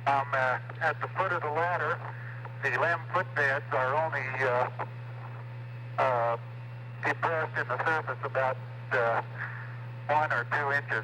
At the foot of the ladder, the limb footbeds are only depressed in the surface about 1 or 2 inches,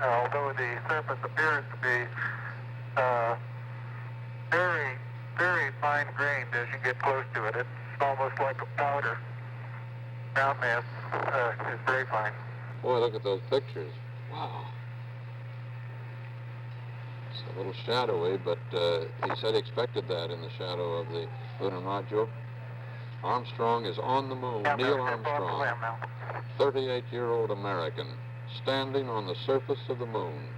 although the surface appears to be very, very fine-grained as you get close to it. It's almost like a powder. Ground mass is very fine. Boy, look at those pictures. Wow. It's a little shadowy, but he said he expected that in the shadow of the lunar module. Armstrong is on the moon. Yeah, Neil Armstrong, 38-year-old American, standing on the surface of the moon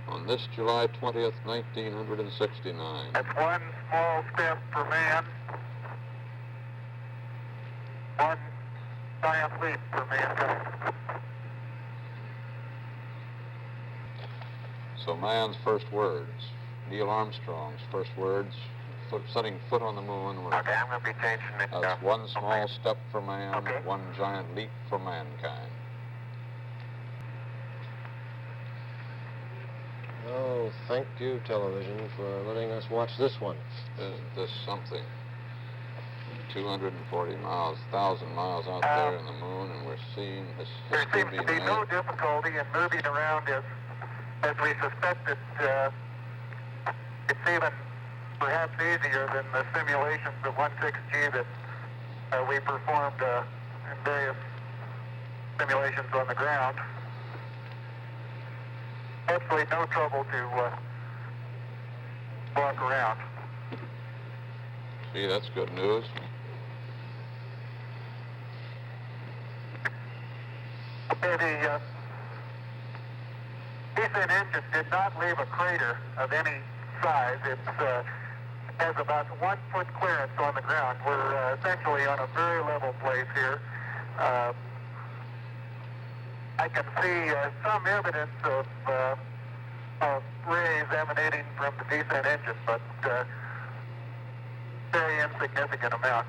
on this July 20th, 1969. That's one small step for man, one giant leap for mankind. So man's first words, Neil Armstrong's first words, setting foot on the moon were, Okay, I'm going to be changing it. that's one small step for man, Okay. one giant leap for mankind. Oh, thank you, television, for letting us watch this one. Isn't this something? 240 miles, 1,000 miles out there in the moon, and we're seeing this There history seems to being be no made. difficulty in moving around as we suspected. It's even perhaps easier than the simulations of 16G that we performed in various simulations on the ground. Absolutely no trouble to walk around. Gee, that's good news. The descent engine did not leave a crater of any size. It has about 1 foot clearance on the ground. We're essentially on a very level place here. I can see some evidence of rays emanating from the descent engine, but very insignificant amount.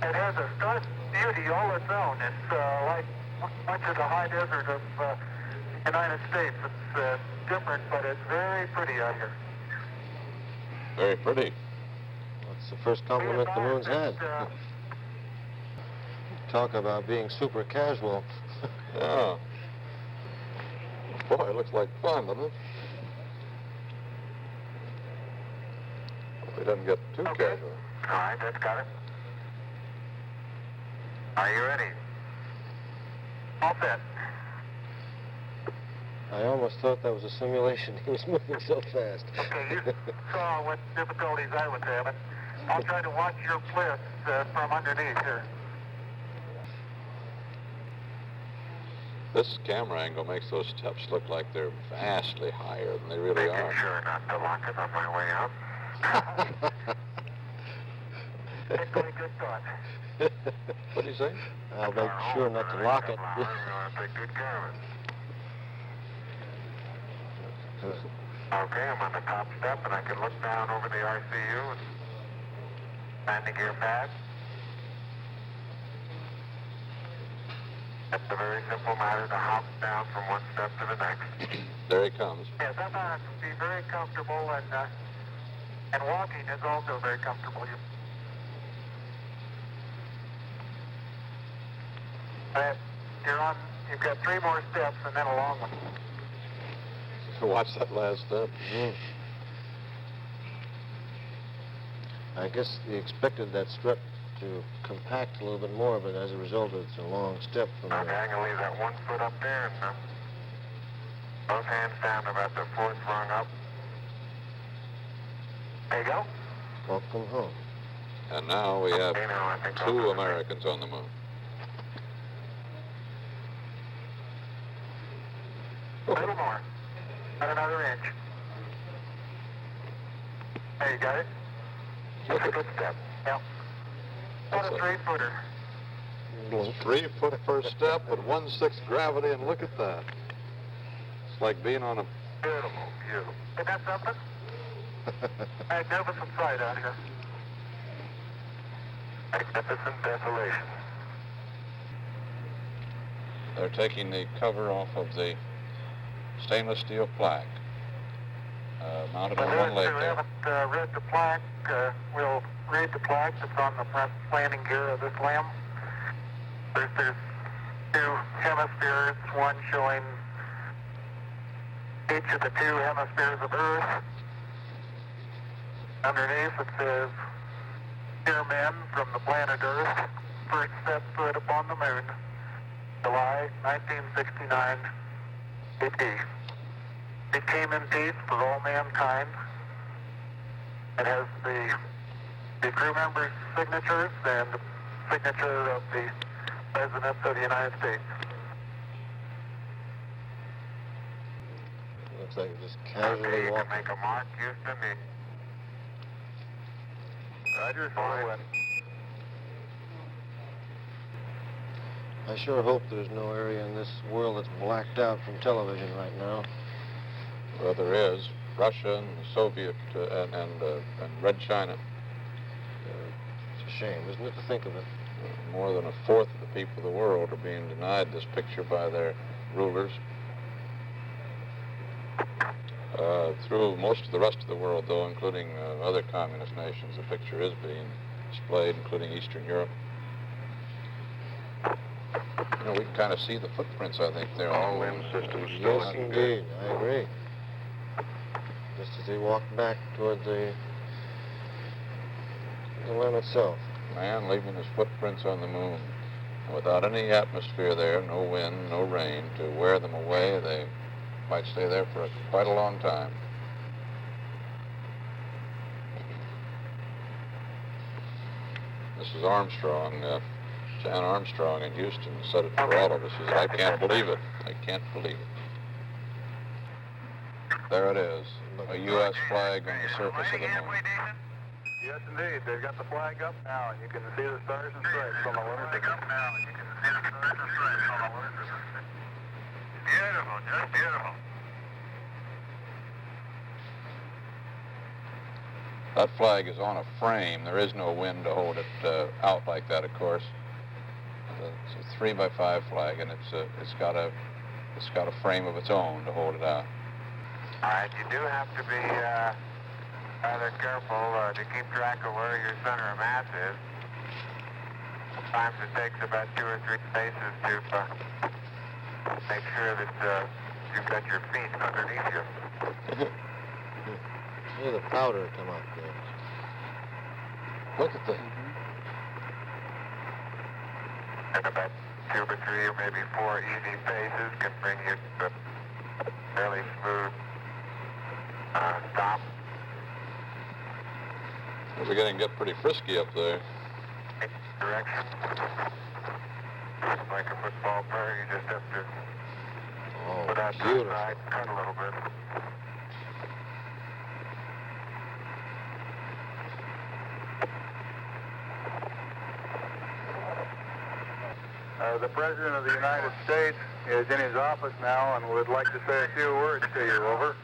It has a stark beauty all its own. It's like much of the high desert of the United States. It's different, but it's very pretty out here. Very pretty. That's the first compliment the moon's had. Talk about being super casual. Yeah. Boy, it looks like fun, doesn't it? Hope it doesn't get too casual. All right, that's got it. Are you ready? All set. I almost thought that was a simulation. He was moving so fast. Okay, you saw what difficulties I was having. I'll try to watch your bliss from underneath here. This camera angle makes those steps look like they're vastly higher than they really are. Sure not to lock it on my way out. That's a good thought. What do you say? I'll make sure not to lock it. Take good care of it. Okay, I'm on the top step, and I can look down over the RCU and landing gear pad. It's a very simple matter to hop down from one step to the next. There he comes. Yes, I found it to be very comfortable, and walking is also very comfortable. You've got 3 more steps and then a long one. Watch that last step. I guess he expected that strut to compact a little bit more, but as a result, it's a long step from Okay, there. I'm going to leave that 1 foot up there and both hands down about the 4th rung up. There you go. Welcome home. And now we have Okay, now I think 2 Americans on the moon. A little more. About another inch. There you got it. That's a good step. Yep. About a 3-footer. 3 foot first step with 1/6 gravity, and look at that. It's like being on a... Beautiful, beautiful. Isn't that something? Magnificent sight out here. Magnificent desolation. They're taking the cover off of the stainless steel plaque. mounted For on those one who leg there. haven't read the plaque, we'll read the plaque that's on the front landing gear of this limb. There's two hemispheres, one showing each of the two hemispheres of Earth. Underneath it says, "Dear men from the planet Earth, first set foot upon the moon, July 1969 AD. It came in peace for all mankind." It has the crew members' signatures and the signature of the President of the United States. Looks like you're just casually walking. Make a mark, Houston. Roger, forward. I sure hope there's no area in this world that's blacked out from television right now. Well, there is. Russia and the Soviet and Red China. It's a shame, isn't it, to think of it? More than a fourth of the people of the world are being denied this picture by their rulers. Through most of the rest of the world, though, including other communist nations, the picture is being displayed, including Eastern Europe. You know, we can kind of see the footprints, I think, there. All limb systems still Yes, looking indeed. I agree. Just as he walked back toward the limb itself. Man leaving his footprints on the moon. Without any atmosphere there, no wind, no rain, to wear them away, they might stay there for quite a long time. This is Armstrong, Jan Armstrong in Houston, said it for all of us. He said, "I can't believe it. I can't believe it." There it is, a U.S. flag on the surface of the moon. Yes, indeed. They've got the flag up now, and you can see the stars and stripes on the lunar surface. Beautiful, just beautiful. That flag is on a frame. There is no wind to hold it out like that, of course. It's a 3x5 flag, and it's got a frame of its own to hold it out. All right, you do have to be rather careful to keep track of where your center of mass is. Sometimes it takes about 2 or 3 spaces to make sure that you've got your feet underneath you. Look at the powder come up there. Look at the... And about 2 or 3 or maybe 4 easy paces can bring you to a fairly smooth stop. We're going to get pretty frisky up there. Direction. Like a football player, you just have to put out to the beautiful. side, cut a little bit. The President of the United States is in his office now and would like to say a few words to you. Over.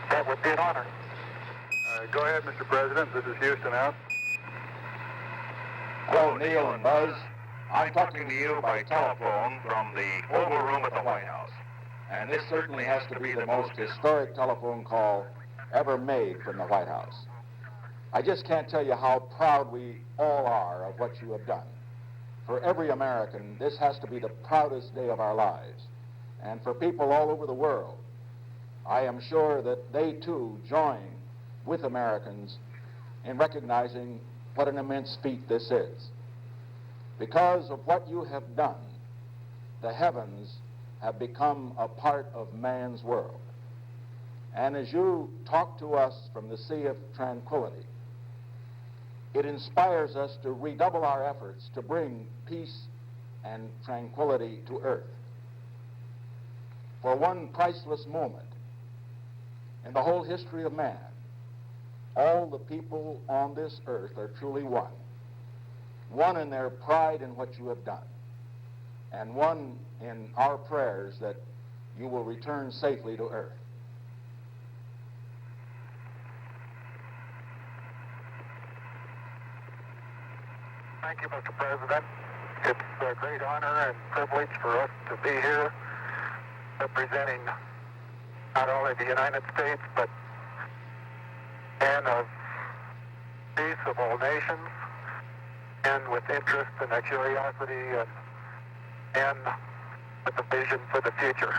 That would be an honor. Go ahead, Mr. President. This is Houston out. Hello, Neil and Buzz. I'm talking to you by telephone from the Oval Room at the White House. And this certainly has to be the most historic telephone call ever made from the White House. I just can't tell you how proud we all are of what you have done. For every American, this has to be the proudest day of our lives. And for people all over the world, I am sure that they too join with Americans in recognizing what an immense feat this is. Because of what you have done, the heavens have become a part of man's world. And as you talk to us from the Sea of Tranquility, it inspires us to redouble our efforts to bring peace and tranquility to earth. For one priceless moment in the whole history of man, all the people on this earth are truly one. One in their pride in what you have done, and one in our prayers that you will return safely to earth. Thank you, Mr. President. It's a great honor and privilege for us to be here representing not only the United States, but men of peace of all nations, and with interest and a curiosity, and with a vision for the future.